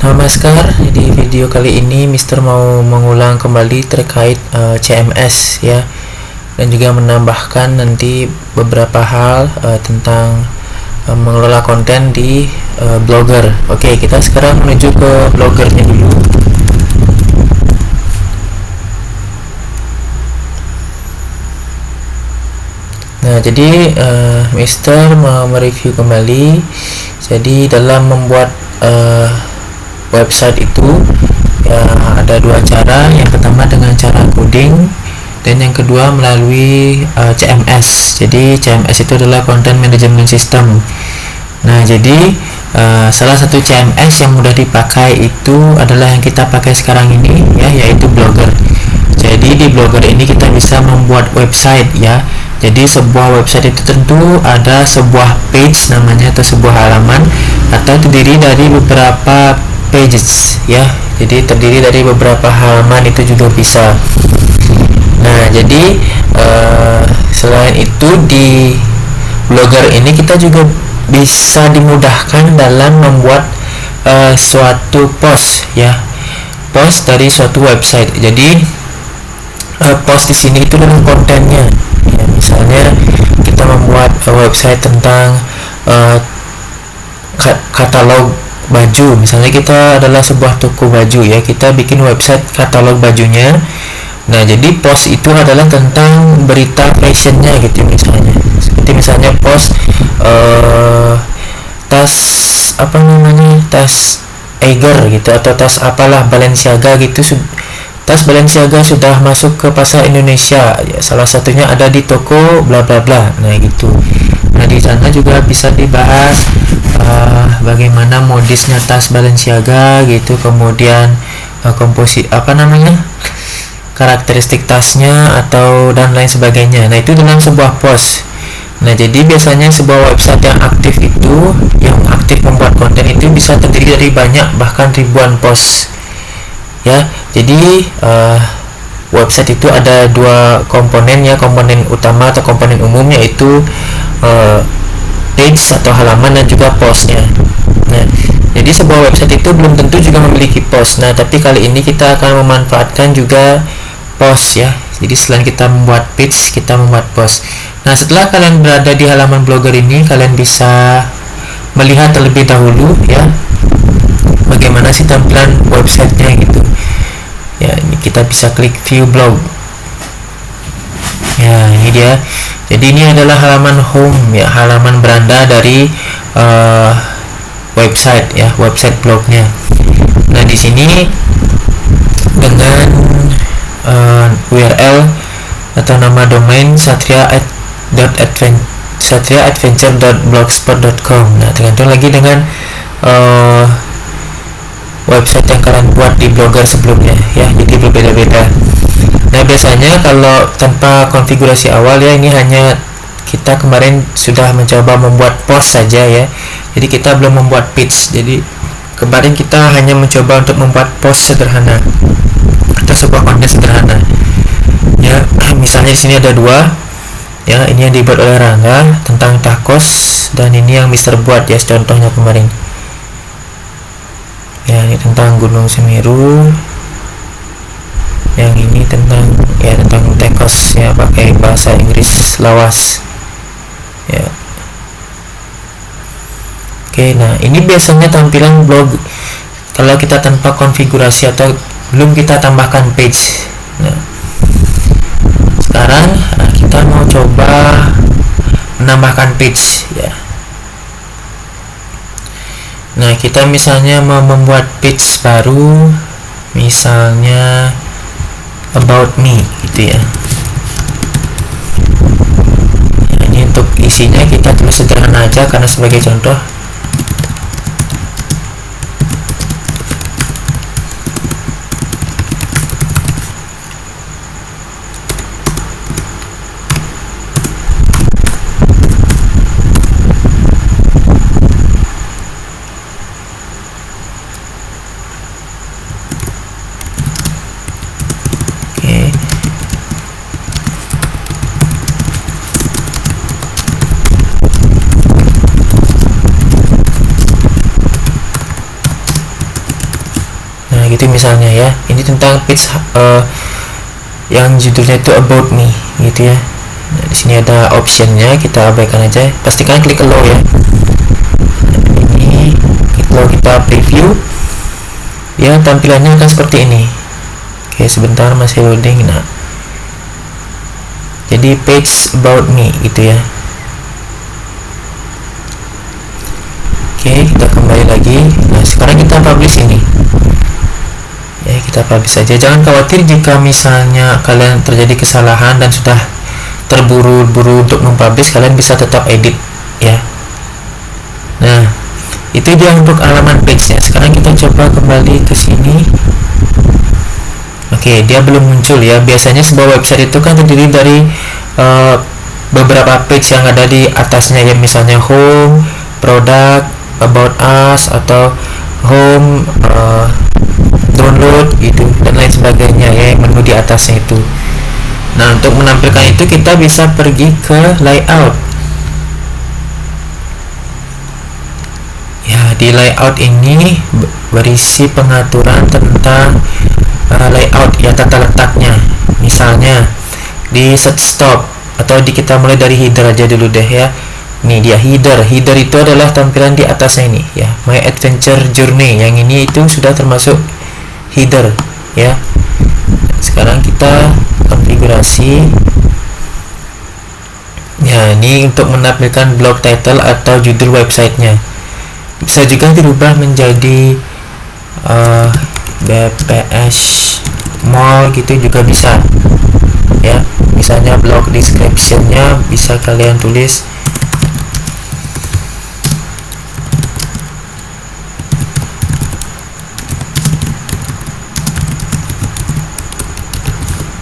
Namaskar, di video kali ini Mister mau mengulang kembali terkait CMS ya, dan juga menambahkan nanti beberapa hal tentang mengelola konten di Blogger. Oke, kita sekarang menuju ke Bloggernya dulu. Nah, jadi Mister mau mereview kembali. Jadi dalam membuat website itu ya ada dua cara. Yang pertama dengan cara coding, dan yang kedua melalui CMS. Jadi CMS itu adalah Content Management System. Nah, jadi salah satu CMS yang mudah dipakai itu adalah yang kita pakai sekarang ini ya, yaitu Blogger. Jadi di Blogger ini kita bisa membuat website ya. Jadi sebuah website itu tentu ada sebuah page namanya, atau sebuah halaman, atau terdiri dari beberapa pages ya. Jadi terdiri dari beberapa halaman itu juga bisa. Nah, jadi selain itu di Blogger ini kita juga bisa dimudahkan dalam membuat suatu post ya, post dari suatu website. Jadi post di sini itu dengan kontennya ya, misalnya kita membuat website tentang katalog baju. Misalnya kita adalah sebuah toko baju ya, kita bikin website katalog bajunya. Nah, jadi post itu adalah tentang berita fashionnya gitu, misalnya seperti misalnya post tas tas Eiger gitu, atau tas apalah Balenciaga gitu. Tas Balenciaga sudah masuk ke pasar Indonesia ya, salah satunya ada di toko bla bla bla. Nah, gitu. Nah, di sana juga bisa dibahas bagaimana modisnya tas Balenciaga gitu, kemudian karakteristik tasnya atau dan lain sebagainya. Nah, itu dalam sebuah post. Nah, jadi biasanya sebuah website yang aktif membuat konten itu bisa terdiri dari banyak, bahkan ribuan post ya. Jadi website itu ada dua komponen ya, komponen utama atau komponen umum, yaitu page atau halaman, dan juga postnya. Nah, jadi sebuah website itu belum tentu juga memiliki post. Nah, tapi kali ini kita akan memanfaatkan juga post ya. Jadi selain kita membuat page, kita membuat post. Nah, setelah kalian berada di halaman Blogger ini, kalian bisa melihat terlebih dahulu ya bagaimana sih tampilan websitenya gitu ya. Ini kita bisa klik view blog ya, ini dia. Jadi ini adalah halaman home ya, halaman beranda dari website ya, website blognya. Nah, di sini dengan URL atau nama domain satriaadventure.blogspot.com. Nah, tergantung lagi dengan website yang kalian buat di Blogger sebelumnya ya, jadi berbeda-beda. Nah, biasanya kalau tanpa konfigurasi awal ya, ini hanya kita kemarin sudah mencoba membuat post saja ya, jadi kita belum membuat page. Jadi kemarin kita hanya mencoba untuk membuat post sederhana atau sebuah konten sederhana ya. Misalnya di sini ada dua ya, ini yang dibuat oleh Rangga tentang tacos, dan ini yang Mister buat ya, contohnya kemarin ya, ini tentang Gunung Semeru, yang ini tentang tacos ya, pakai bahasa Inggris lawas ya. Oke, nah ini biasanya tampilan blog kalau kita tanpa konfigurasi atau belum kita tambahkan page. Nah, sekarang kita mau coba menambahkan page ya. Nah, kita misalnya mau membuat page baru, misalnya about me gitu ya. Nah, ini untuk isinya kita tulis sederhana aja karena sebagai contoh. gitu misalnya ya. Ini tentang page yang judulnya itu about me gitu ya. Nah, di sini ada optionnya, kita abaikan aja, pastikan klik allow ya. Nah, ini kalau kita preview ya, tampilannya akan seperti ini. Oke, sebentar masih loading. Nah, jadi page about me gitu ya. Oke, kita kembali lagi. Nah, sekarang kita publish ini ya, kita publish saja. Jangan khawatir jika misalnya kalian terjadi kesalahan dan sudah terburu-buru untuk mempublish, kalian bisa tetap edit ya. Nah, itu dia untuk halaman page nya. Sekarang kita coba kembali ke sini. Oke, dia belum muncul ya. Biasanya sebuah website itu kan terdiri dari beberapa page yang ada di atasnya ya, misalnya home, product, about us, atau home, download gitu dan lain sebagainya ya, menu di atasnya itu. Nah, untuk menampilkan itu kita bisa pergi ke layout ya. Di layout ini berisi pengaturan tentang layout ya, tata letaknya. Misalnya di set stop, atau kita mulai dari header aja dulu deh ya. Nih dia header itu adalah tampilan di atasnya ini ya, my adventure journey. Yang ini itu sudah termasuk header ya. Sekarang kita konfigurasi ya, ini untuk menampilkan blog title atau judul websitenya. Bisa juga dirubah menjadi BPS mall gitu juga bisa ya. Misalnya blog descriptionnya bisa kalian tulis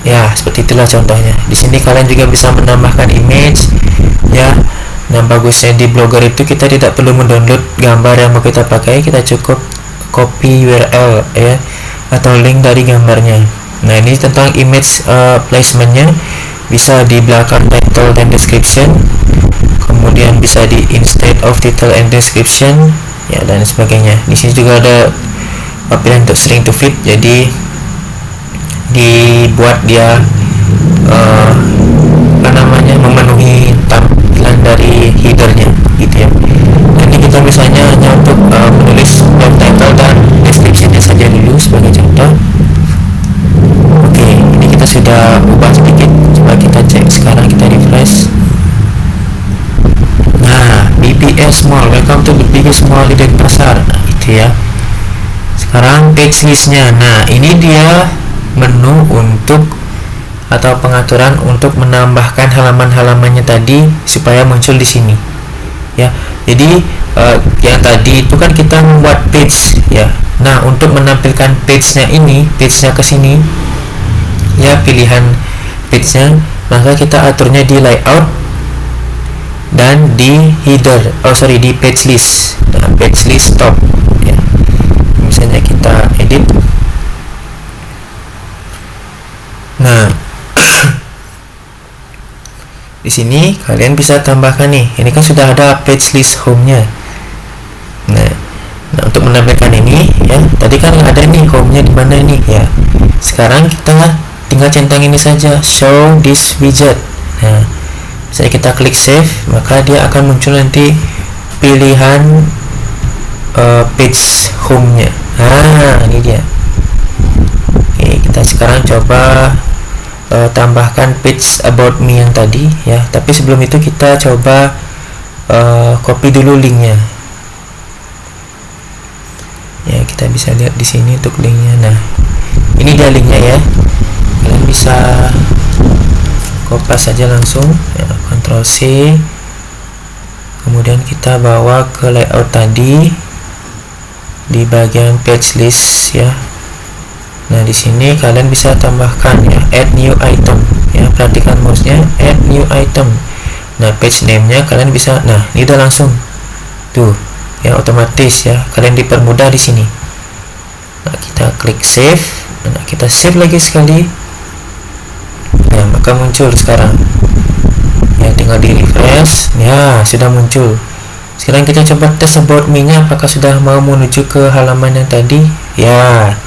ya, seperti itulah contohnya. Di sini kalian juga bisa menambahkan image ya. Nah, bagusnya di Blogger itu kita tidak perlu mendownload gambar yang mau kita pakai, kita cukup copy URL ya, atau link dari gambarnya. Nah, ini tentang image placementnya, bisa di belakang title dan description, kemudian bisa di instead of title and description ya, dan sebagainya. Di sini juga ada pilihan untuk string to fit, jadi dibuat dia memenuhi tampilan dari headernya gitu ya. Ini kita misalnya hanya untuk menulis blog title dan descriptionnya saja dulu sebagai contoh. Oke, ini kita sudah ubah sedikit, coba kita cek. Sekarang kita refresh. Nah, BPS Mall, welcome to the biggest mall di Denpasar. Nah, itu ya. Sekarang page listnya. Nah, ini dia menu untuk atau pengaturan untuk menambahkan halaman-halamannya tadi supaya muncul di sini ya. Jadi yang tadi itu kan kita membuat page ya. Nah, untuk menampilkan page-nya ini, page-nya ke sini ya, pilihan page-nya, maka kita aturnya di layout dan di header, di page list. Nah, page list top ya. Misalnya kita edit. Nah, di sini kalian bisa tambahkan nih. Ini kan sudah ada page list home-nya. Nah, untuk menampilkan ini ya, tadi kan ada nih home-nya di mana ini ya. Sekarang kita tinggal centang ini saja, show this widget. Nah, misalnya kita klik save, maka dia akan muncul nanti pilihan page home-nya. Nah, ini dia. Oke, kita sekarang coba tambahkan page about me yang tadi ya. Tapi sebelum itu kita coba copy dulu linknya ya. Kita bisa lihat di sini untuk linknya. Nah, ini dia linknya ya. Kalian bisa copy saja langsung ya, Ctrl C, kemudian kita bawa ke layout tadi di bagian page list ya. Nah, di sini kalian bisa tambahkan ya, add new item ya. Perhatikan mouse-nya, add new item. Nah, page name-nya kalian bisa, nah ini udah langsung tuh ya, otomatis ya. Kalian dipermudah di sini. Nah, kita klik save. Nah, kita save lagi sekali. Nah, maka muncul sekarang ya, tinggal di refresh ya, sudah muncul. Sekarang kita coba tes about me-nya, apakah sudah mau menuju ke halaman yang tadi ya.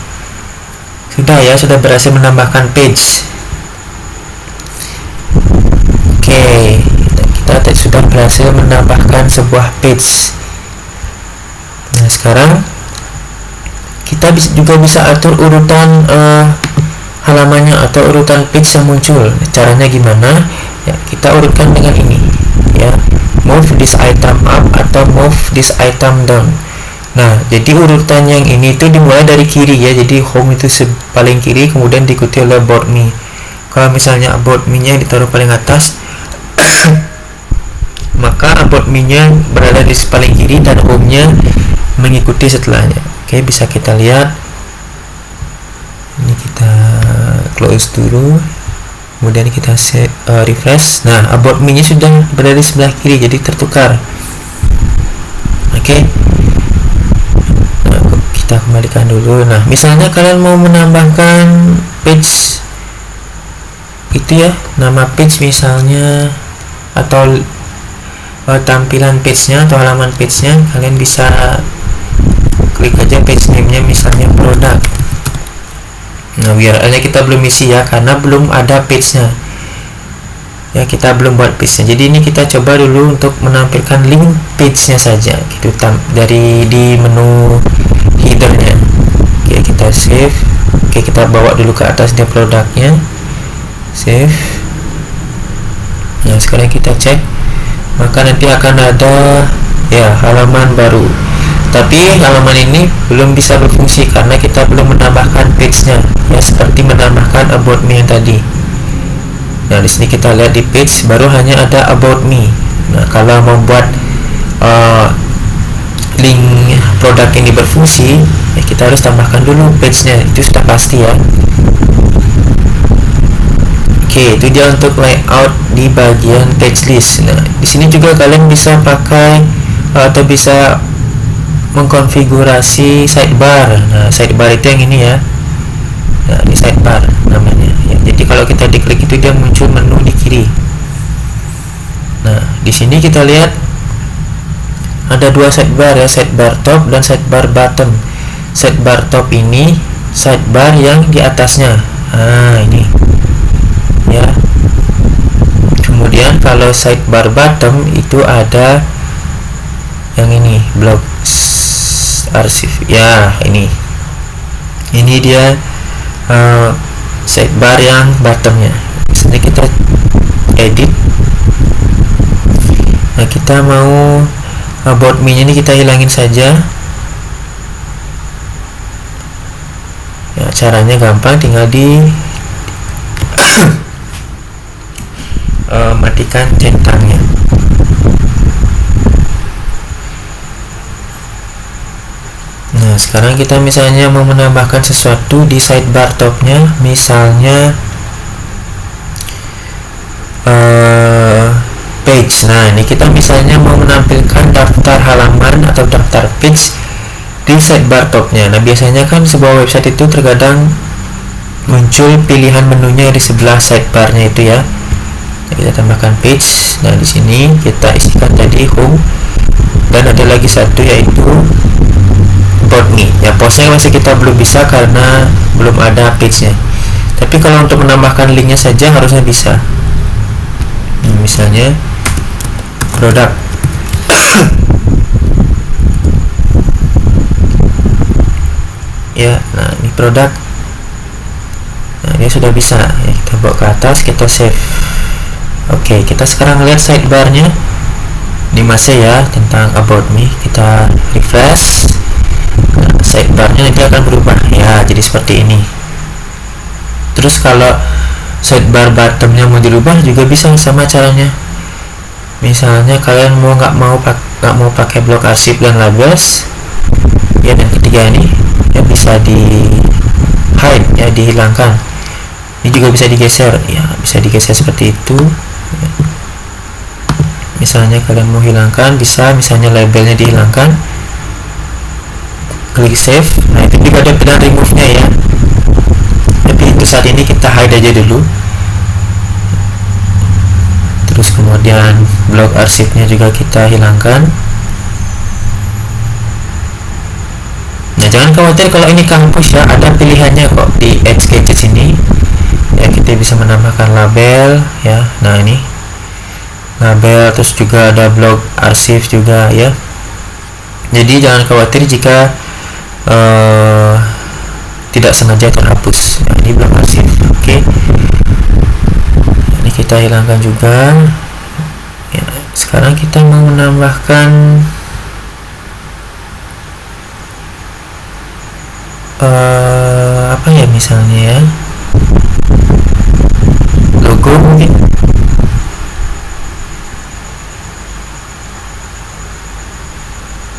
Sudah ya, sudah berhasil menambahkan page. Oke, kita sudah berhasil menambahkan sebuah page. Nah, sekarang kita juga bisa atur urutan halamannya atau urutan page yang muncul. Caranya gimana? Ya, kita urutkan dengan ini ya, move this item up atau move this item down. Nah, jadi urutan yang ini itu dimulai dari kiri ya, jadi home itu paling kiri, kemudian diikuti oleh about me. Kalau misalnya about me nya ditaruh paling atas maka about me nya berada di paling kiri dan home nya mengikuti setelahnya. Oke, bisa kita lihat ini, kita close dulu, kemudian kita refresh. Nah, about me nya sudah berada di sebelah kiri, jadi tertukar. Oke, nah, kita kembalikan dulu. Nah, misalnya kalian mau menambahkan page itu ya, nama page misalnya, atau tampilan page nya atau halaman page nya, kalian bisa klik aja page name nya misalnya produk. Nah, URL nya kita belum isi ya, karena belum ada page nya ya, kita belum buat page nya. Jadi ini kita coba dulu untuk menampilkan link page nya saja gitu, dari di menu header nya. Oke, kita save. Oke, kita bawa dulu ke atas dia produknya, save. Nah, sekarang kita cek, maka nanti akan ada ya halaman baru, tapi halaman ini belum bisa berfungsi karena kita belum menambahkan page nya ya, seperti menambahkan about me yang tadi. Nah, di sini kita lihat di page baru hanya ada about me. Nah, kalau membuat link produk ini berfungsi ya, kita harus tambahkan dulu page nya, itu sudah pasti ya. Oke, itu dia untuk layout di bagian page list. Nah, di sini juga kalian bisa pakai atau bisa mengkonfigurasi sidebar. Nah, sidebar itu yang ini ya. Nah, ini sidebar namanya. Ya, jadi kalau kita diklik itu dia muncul menu di kiri. Nah, di sini kita lihat ada dua sidebar ya, sidebar top dan sidebar bottom. Sidebar top ini sidebar yang di atasnya. Nah, ini ya. Kemudian kalau sidebar bottom itu ada yang ini, blog arsip ya, ini dia sidebar yang bottomnya. Misalnya kita edit. Nah, kita mau about me nya ini kita hilangin saja ya, caranya gampang, tinggal di matikan centangnya. Nah, sekarang kita misalnya mau menambahkan sesuatu di sidebar topnya, misalnya page. Nah, ini kita misalnya mau menampilkan daftar halaman atau daftar page di sidebar topnya. Nah, biasanya kan sebuah website itu terkadang muncul pilihan menunya di sebelah sidebarnya itu ya. Kita tambahkan page. Nah, di sini kita isikan tadi home, dan ada lagi satu yaitu about me. Ya, postnya masih kita belum bisa karena belum ada page nya, tapi kalau untuk menambahkan linknya saja harusnya bisa. Misalnya produk ya. Nah, ini produk. Nah, ini sudah bisa ya, kita bawa ke atas, kita save. Oke, kita sekarang lihat sidebarnya. Ini masih ya tentang about me. Kita refresh. Nah, sidebarnya nanti akan berubah ya, jadi seperti ini. Terus kalau sidebar bottomnya mau dirubah juga bisa sama caranya. Misalnya kalian nggak mau pakai blok arsip dan labels ya, dan ketiga ini ya bisa di hide ya, dihilangkan. Ini juga bisa digeser ya, bisa digeser seperti itu. Misalnya kalian mau hilangkan, bisa, misalnya labelnya dihilangkan, klik save. Nah, itu juga ada pilihan remove nya ya, tapi itu saat ini kita hide aja dulu. Terus kemudian blok arsipnya juga kita hilangkan. Nah, jangan khawatir kalau ini kampus ya, ada pilihannya kok di Edge Gadget sini ya. Kita bisa menambahkan label ya. Nah ini label, terus juga ada blog arsip juga ya. Jadi jangan khawatir jika tidak sengaja terhapus. Nah, ini blog arsip. Oke. Ini kita hilangkan juga ya. Sekarang kita mau menambahkan apa ya, misalnya ya, logo mungkin.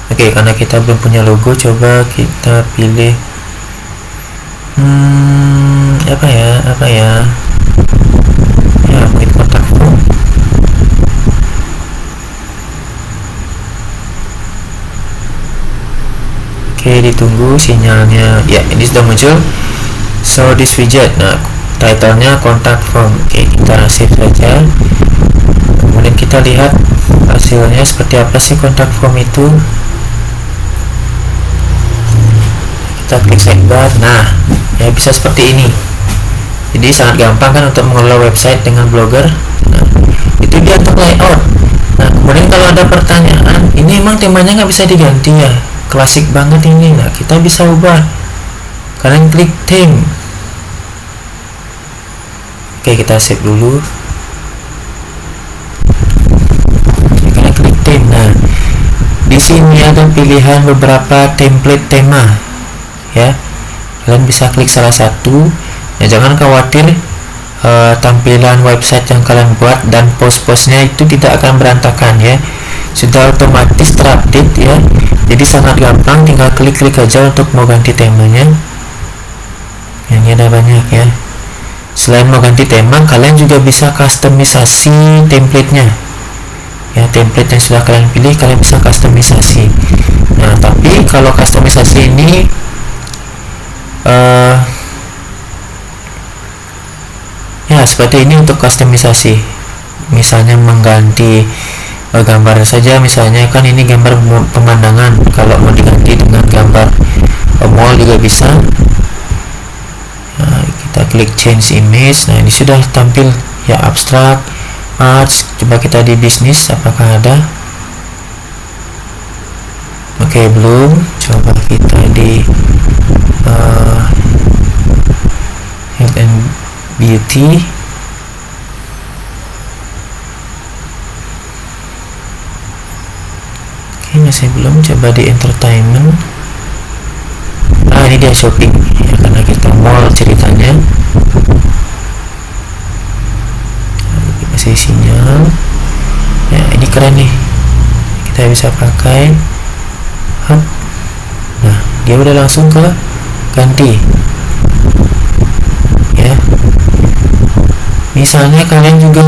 Oke, karena kita belum punya logo, coba kita pilih apa ya mungkin kontak form. Oke, ditunggu sinyalnya ya. Ini sudah muncul. So this widget, nah titlenya contact form. Oke, kita save saja. Kemudian kita lihat hasilnya seperti apa sih contact form itu. Kita klik sidebar. Nah ya, bisa seperti ini. Jadi sangat gampang kan untuk mengelola website dengan Blogger. Nah, itu dia untuk layout. Nah, kemudian kalau ada pertanyaan, ini emang temanya nggak bisa diganti ya, klasik banget ini. Nah, kita bisa ubah. Kalian klik theme. Oke, kita save dulu. Kalian klik theme. Nah, di sini ada pilihan beberapa template tema ya. Kalian bisa klik salah satu. Ya, jangan khawatir tampilan website yang kalian buat dan post-postnya itu tidak akan berantakan ya, sudah otomatis terupdate ya. Jadi sangat gampang, tinggal klik-klik aja untuk mau ganti temanya. Yang ada banyak ya. Selain mau ganti tema, kalian juga bisa customisasi template-nya ya. Template yang sudah kalian pilih, kalian bisa customisasi. Nah, tapi kalau customisasi ini ya seperti ini untuk customisasi. Misalnya mengganti gambar saja, misalnya kan ini gambar pemandangan, kalau mau diganti dengan gambar mall juga bisa. Nah, kita klik change image. Nah, ini sudah tampil ya, abstrak, arts. Coba kita di bisnis, apakah ada? Oke, belum. Coba kita di health and beauty. Oke, masih belum. Coba di entertainment. Nah, ini dia shopping ya, karena kita mall ceritanya. Masih sinyal ya, ini keren nih, kita bisa pakai. Nah, dia udah langsung ke ganti ya. Misalnya kalian juga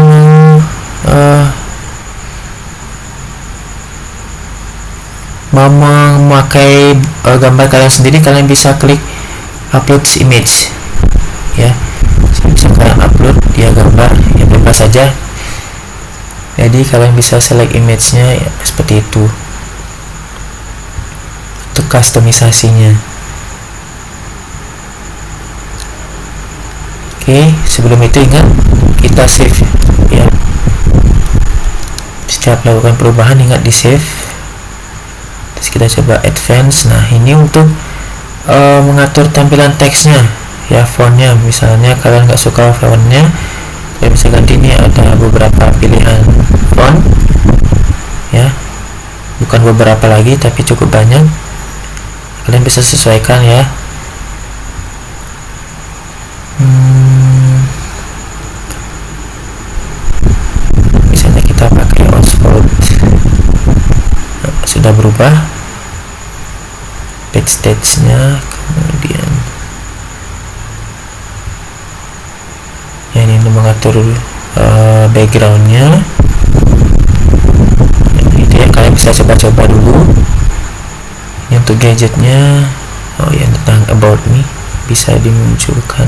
mau memakai gambar kalian sendiri, kalian bisa klik upload image ya. Bisa kalian upload dia gambar ya, bebas saja. Jadi kalian bisa select image-nya ya, seperti itu untuk customisasinya. Oke, sebelum itu ingat kita save ya. Setiap melakukan perubahan ingat di save. Terus kita coba advance. Nah, ini untuk mengatur tampilan teksnya ya, fontnya. Misalnya kalian nggak suka fontnya, kalian bisa ganti. Ini ada beberapa pilihan font ya, bukan beberapa lagi tapi cukup banyak. Kalian bisa sesuaikan ya. Misalnya kita pakai Oxford. Nah, sudah berubah backstage-nya. Kemudian ya, ini untuk mengatur background-nya. Itu ya, kalian bisa coba-coba dulu. Ini untuk gadgetnya. Oh ya, tentang about me bisa dimunculkan.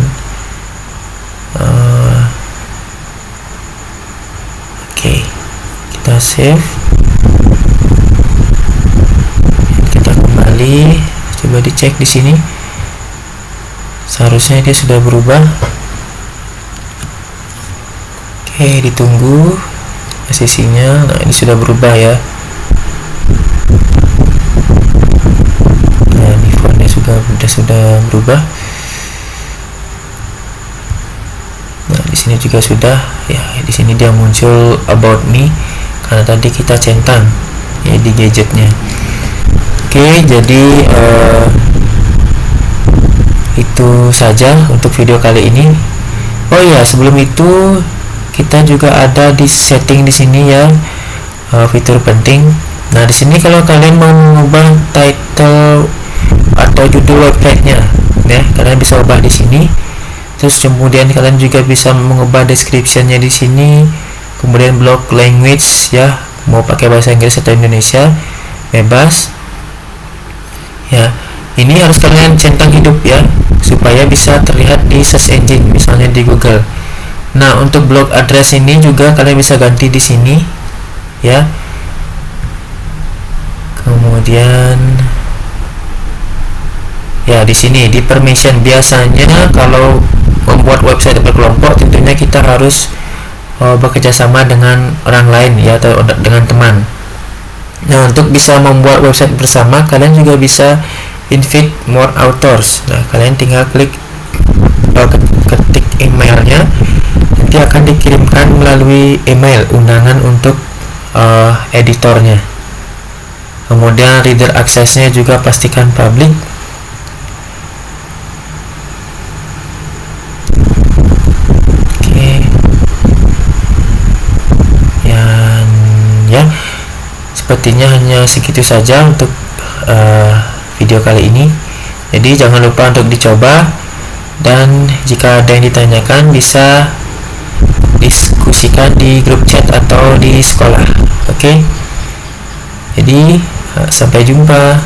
Oke, kita save, kita kembali, Coba dicek di sini, seharusnya dia sudah berubah. Oke, ditunggu masih sinyal. Nah, ini sudah berubah ya. Nah, ini fontnya sudah berubah. Nah, di sini juga sudah ya. Di sini dia muncul about me karena tadi kita centang ya di gadgetnya. Oke, jadi itu saja untuk video kali ini. Oh iya, sebelum itu kita juga ada di setting di sini ya, fitur penting. Nah, di sini kalau kalian mau mengubah title atau judul websitenya ya, kalian bisa ubah di sini. Terus kemudian kalian juga bisa mengubah descriptionnya di sini. Kemudian block language ya, mau pakai bahasa Inggris atau Indonesia bebas ya. Ini harus kalian centang hidup ya, supaya bisa terlihat di search engine, misalnya di Google. Nah, untuk blog address ini juga kalian bisa ganti di sini ya. Kemudian ya di sini di permission, biasanya kalau membuat website berkelompok tentunya kita harus bekerja sama dengan orang lain ya, atau dengan teman. Nah, untuk bisa membuat website bersama, kalian juga bisa invite more authors. Nah, kalian tinggal klik ketik emailnya, nanti akan dikirimkan melalui email undangan untuk editornya. Kemudian reader aksesnya juga pastikan public. Sepertinya hanya segitu saja untuk video kali ini. Jadi jangan lupa untuk dicoba, dan jika ada yang ditanyakan bisa diskusikan di grup chat atau di sekolah. Oke, jadi sampai jumpa.